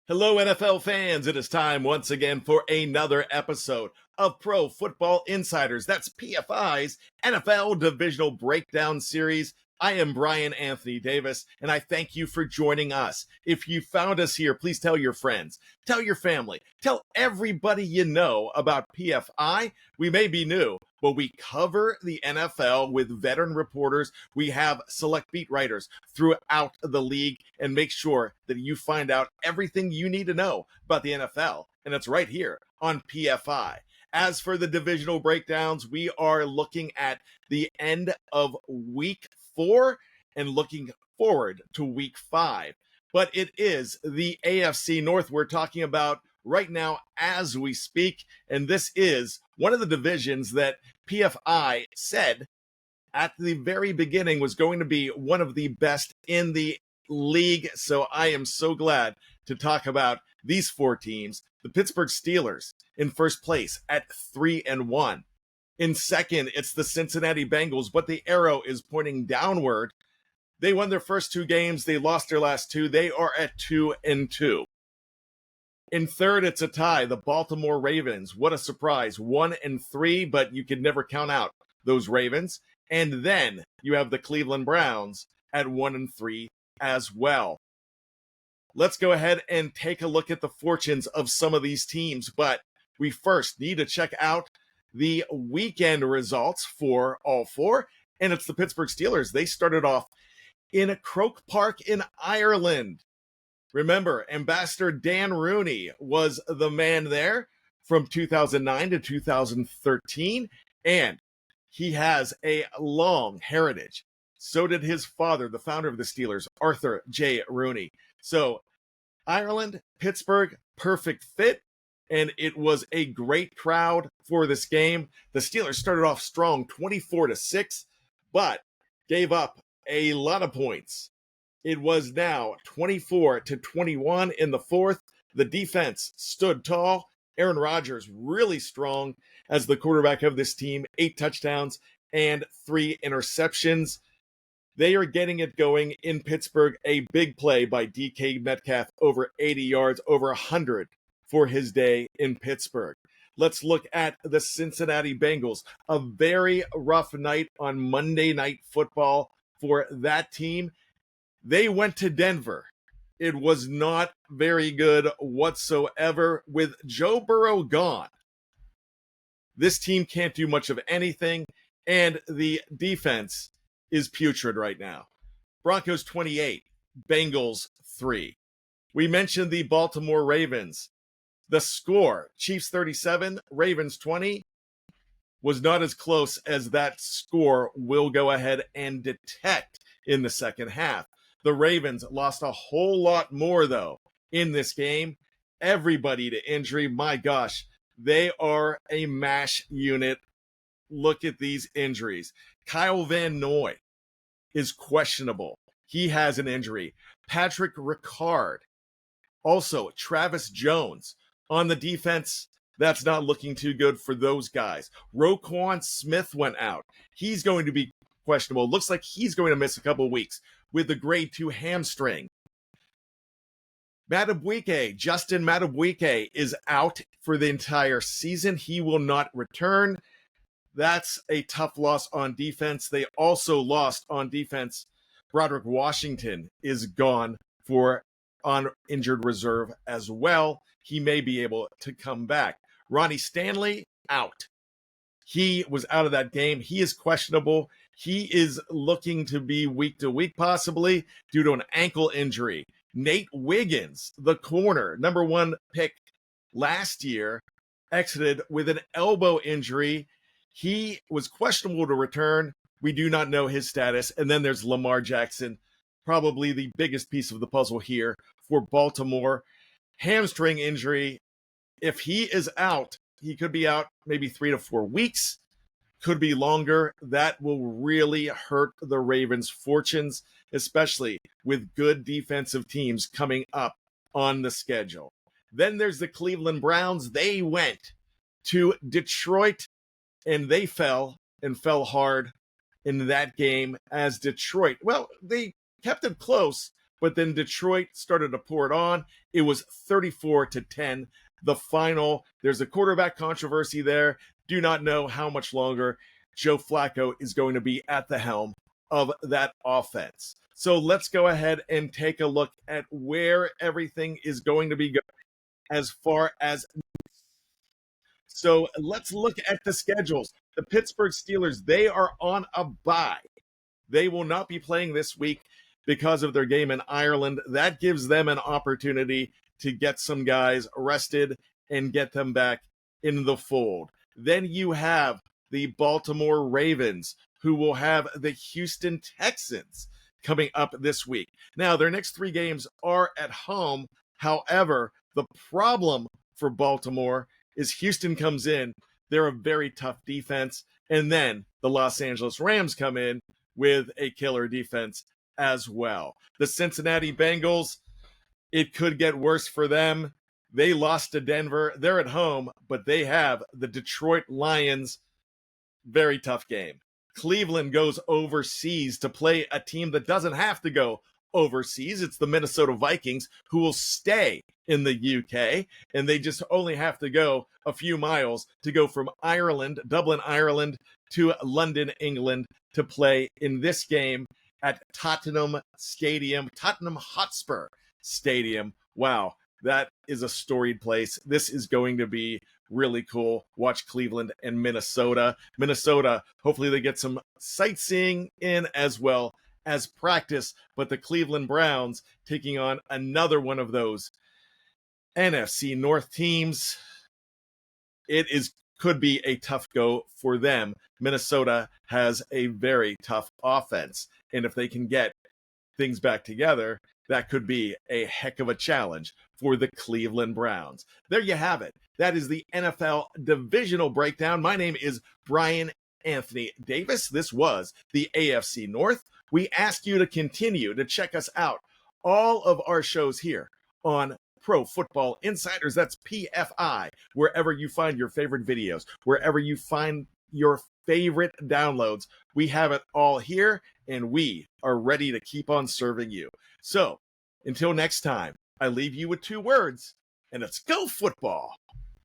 Hello, NFL fans. It is time once again for another episode of Pro Football Insiders. That's PFI's NFL Divisional Breakdown Series. I am Brian Anthony Davis, and I thank you for joining us. If you found us here, please tell your friends, tell your family, tell everybody you know about PFI. We may be new, but we cover the NFL with veteran reporters. We have select beat writers throughout the league and make sure that you find out everything you need to know about the NFL. And it's right here on PFI. As for the divisional breakdowns, we are looking at the end of week 4 and looking forward to week 5. But it is the AFC North we're talking about right now as we speak. And this is one of the divisions that PFI said at the very beginning was going to be one of the best in the league. So I am so glad to talk about these 4 teams. The Pittsburgh Steelers in first place at 3-1. In second, it's the Cincinnati Bengals, but the arrow is pointing downward. They won their first 2 games. They lost their last 2. They are at 2-2. In third, it's a tie. The Baltimore Ravens. What a surprise. 1-3, but you could never count out those Ravens. And then you have the Cleveland Browns at 1-3 as well. Let's go ahead and take a look at the fortunes of some of these teams. But we first need to check out the weekend results for all 4. And it's the Pittsburgh Steelers. They started off in Croke Park in Ireland. Remember, Ambassador Dan Rooney was the man there from 2009 to 2013. And he has a long heritage. So did his father, the founder of the Steelers, Arthur J. Rooney. So Ireland, Pittsburgh, perfect fit. And it was a great crowd for this game. The Steelers started off strong, 24-6, but gave up a lot of points. It was now 24-21 in the fourth. The defense stood tall. Aaron Rodgers really strong as the quarterback of this team, 8 touchdowns and 3 interceptions. They are getting it going in Pittsburgh. A big play by DK Metcalf, over 80 yards, over 100 for his day in Pittsburgh. Let's look at the Cincinnati Bengals. A very rough night on Monday Night Football for that team. They went to Denver. It was not very good whatsoever with Joe Burrow gone. This team can't do much of anything, and the defense is putrid right now. Broncos 28, Bengals 3. We mentioned the Baltimore Ravens. The score, Chiefs 37, Ravens 20, was not as close as that score will go ahead and detect in the second half. The Ravens lost a whole lot more, though, in this game. Everybody to injury. My gosh, they are a mash unit. Look at these injuries. Kyle Van Noy is questionable. He has an injury. Patrick Ricard. Also, Travis Jones. On the defense, that's not looking too good for those guys. Roquan Smith went out. He's going to be questionable. Looks like he's going to miss a couple of weeks with the grade 2 hamstring. Justin Madubuike is out for the entire season. He will not return. That's a tough loss on defense. They also lost on defense. Broderick Washington is gone on injured reserve as well. He may be able to come back. Ronnie Stanley, out. He was out of that game. He is questionable. He is looking to be week to week, possibly, due to an ankle injury. Nate Wiggins, the corner, number 1 pick last year, exited with an elbow injury. He was questionable to return. We do not know his status. And then there's Lamar Jackson, probably the biggest piece of the puzzle here for Baltimore. Hamstring injury. If he is out, he could be out maybe 3 to 4 weeks. Could be longer. That will really hurt the Ravens' fortunes, especially with good defensive teams coming up on the schedule. Then there's the Cleveland Browns. They went to Detroit, and they fell hard in that game as Detroit. Well, they kept it close, but then Detroit started to pour it on. It was 34-10. The final, there's a quarterback controversy there. Do not know how much longer Joe Flacco is going to be at the helm of that offense. So let's go ahead and take a look at where everything is going to be going as far as. So let's look at the schedules. The Pittsburgh Steelers, they are on a bye. They will not be playing this week because of their game in Ireland. That gives them an opportunity to get some guys rested and get them back in the fold. Then you have the Baltimore Ravens, who will have the Houston Texans coming up this week. Now, their next 3 games are at home. However, the problem for Baltimore is Houston comes in. They're a very tough defense. And then the Los Angeles Rams come in with a killer defense as well. The Cincinnati Bengals, it could get worse for them. They lost to Denver. They're at home, but they have the Detroit Lions. Very tough game. Cleveland goes overseas to play a team that doesn't have to go overseas. It's the Minnesota Vikings, who will stay in the UK, and they just only have to go a few miles to go from Ireland, Dublin, Ireland, to London, England, to play in this game at Tottenham Hotspur Stadium. Wow, that is a storied place. This is going to be really cool. Watch Cleveland and Minnesota. Minnesota, hopefully they get some sightseeing in as well as practice, but the Cleveland Browns taking on another one of those NFC North teams. Could be a tough go for them. Minnesota has a very tough offense, and if they can get things back together, that could be a heck of a challenge for the Cleveland Browns. There you have it. That is the NFL divisional breakdown. My name is Brian Anthony Davis. This was the AFC North. We ask you to continue to check us out. All of our shows here on Pro Football Insiders, that's PFI, wherever you find your favorite videos, wherever you find your favorite downloads, we have it all here, and we are ready to keep on serving you. So, until next time, I leave you with 2 words, and it's go football.